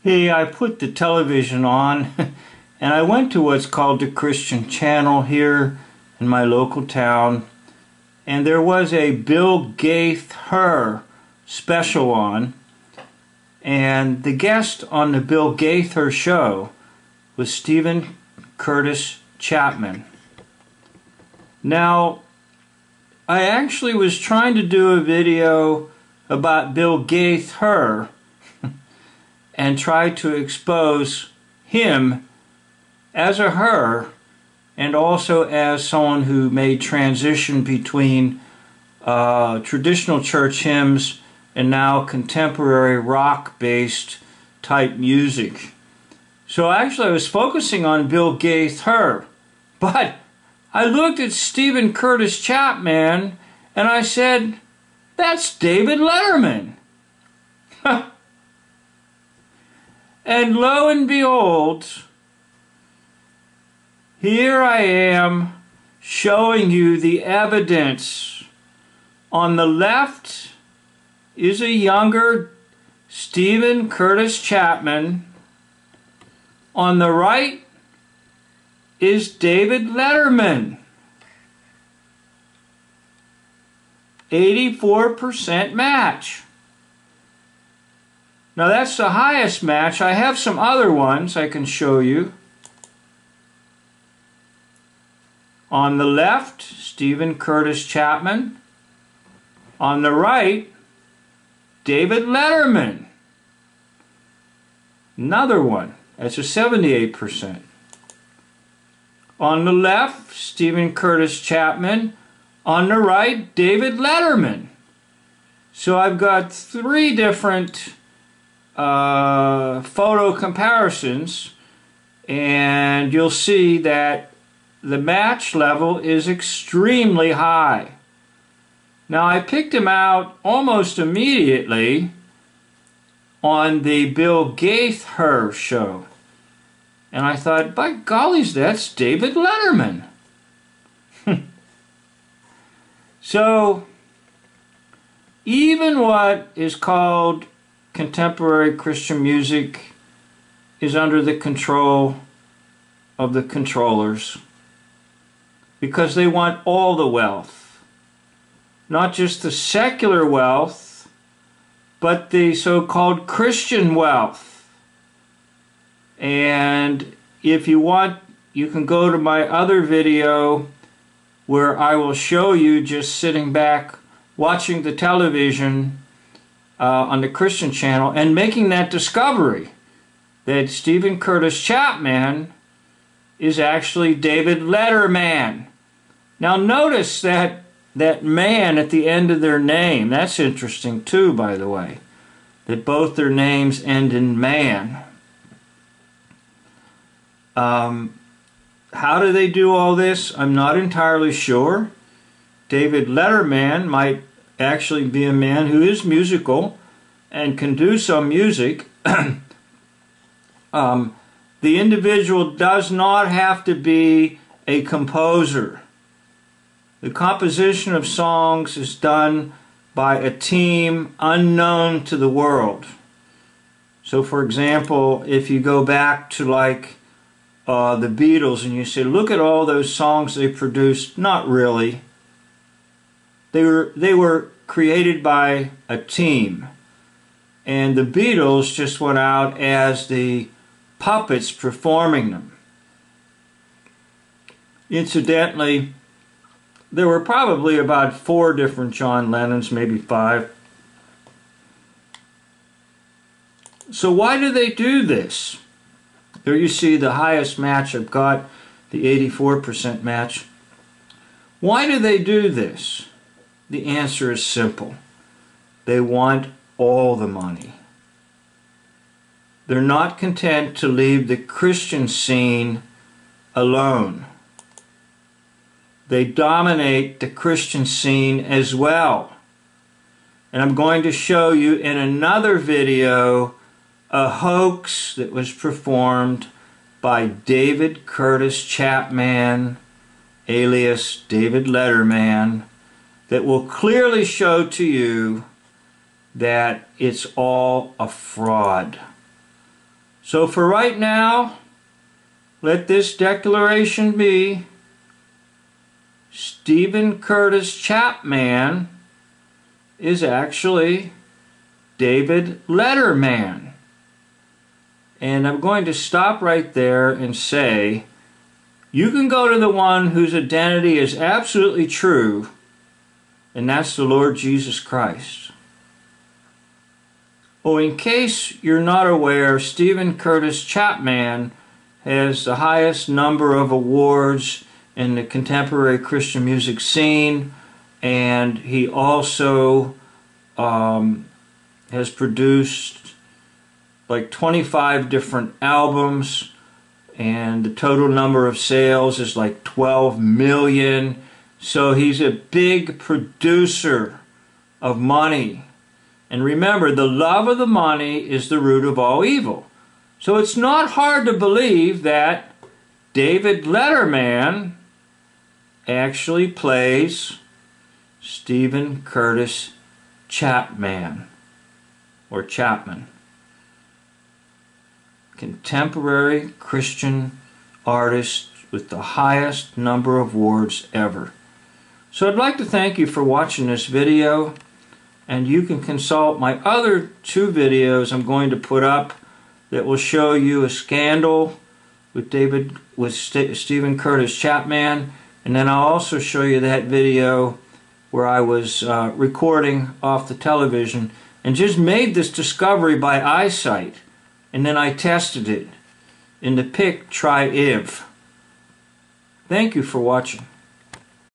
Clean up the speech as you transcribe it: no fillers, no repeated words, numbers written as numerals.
Hey, I put the television on and I went to what's called the Christian Channel here in my local town, and there was a Bill Gaither special on, and the guest on the Bill Gaither show was Stephen Curtis Chapman. Now, I actually was trying to do a video about Bill Gaither and try to expose him as a her and also as someone who made transition between traditional church hymns and now contemporary rock-based type music. So actually I was focusing on Bill Gaither, but I looked at Stephen Curtis Chapman and I said, that's David Letterman. And lo and behold, here I am showing you the evidence. On the left is a younger Stephen Curtis Chapman. On the right is David Letterman. 84% match. Now that's the highest match. I have some other ones I can show you. On the left, Stephen Curtis Chapman. On the right, David Letterman. Another one. That's a 78%. On the left, Stephen Curtis Chapman. On the right, David Letterman. So I've got three different photo comparisons, and you'll see that the match level is extremely high. Now I picked him out almost immediately on the Bill Gaither show, and I thought, by gollies, that's David Letterman. So even what is called contemporary Christian music is under the control of the controllers, because they want all the wealth, not just the secular wealth, but the so-called Christian wealth. And if you want, you can go to my other video where I will show you just sitting back watching the television on the Christian Channel and making that discovery that Stephen Curtis Chapman is actually David Letterman. Now notice that man at the end of their name. That's interesting too, by the way, that both their names end in man. How do they do all this? I'm not entirely sure. David Letterman might actually be a man who is musical and can do some music. The individual does not have to be a composer. The composition of songs is done by a team unknown to the world. So for example, if you go back to like the Beatles and you say, look at all those songs they produced, not really. They were created by a team, and the Beatles just went out as the puppets performing them. Incidentally, there were probably about 4 different John Lennons, maybe 5. So why do they do this? Here you see the highest match I've got, the 84% match. Why do they do this? The answer is simple. They want all the money. They're not content to leave the Christian scene alone. They dominate the Christian scene as well. And I'm going to show you in another video a hoax that was performed by David Curtis Chapman, alias David Letterman, that will clearly show to you that it's all a fraud. So for right now, let this declaration be: Stephen Curtis Chapman is actually David Letterman Man. And I'm going to stop right there and say, you can go to the one whose identity is absolutely true, and that's the Lord Jesus Christ. Oh, in case you're not aware, Stephen Curtis Chapman has the highest number of awards in the contemporary Christian music scene, and he also has produced like 25 different albums, and the total number of sales is like 12 million. So he's a big producer of money. And remember, the love of the money is the root of all evil. So it's not hard to believe that David Letterman actually plays Stephen Curtis Chapman, or Chapman. Contemporary Christian artist with the highest number of awards ever. So I'd like to thank you for watching this video, and you can consult my other 2 videos I'm going to put up that will show you a scandal with Stephen Curtis Chapman, and then I'll also show you that video where I was recording off the television and just made this discovery by eyesight, and then I tested it in the pick try if. Thank you for watching.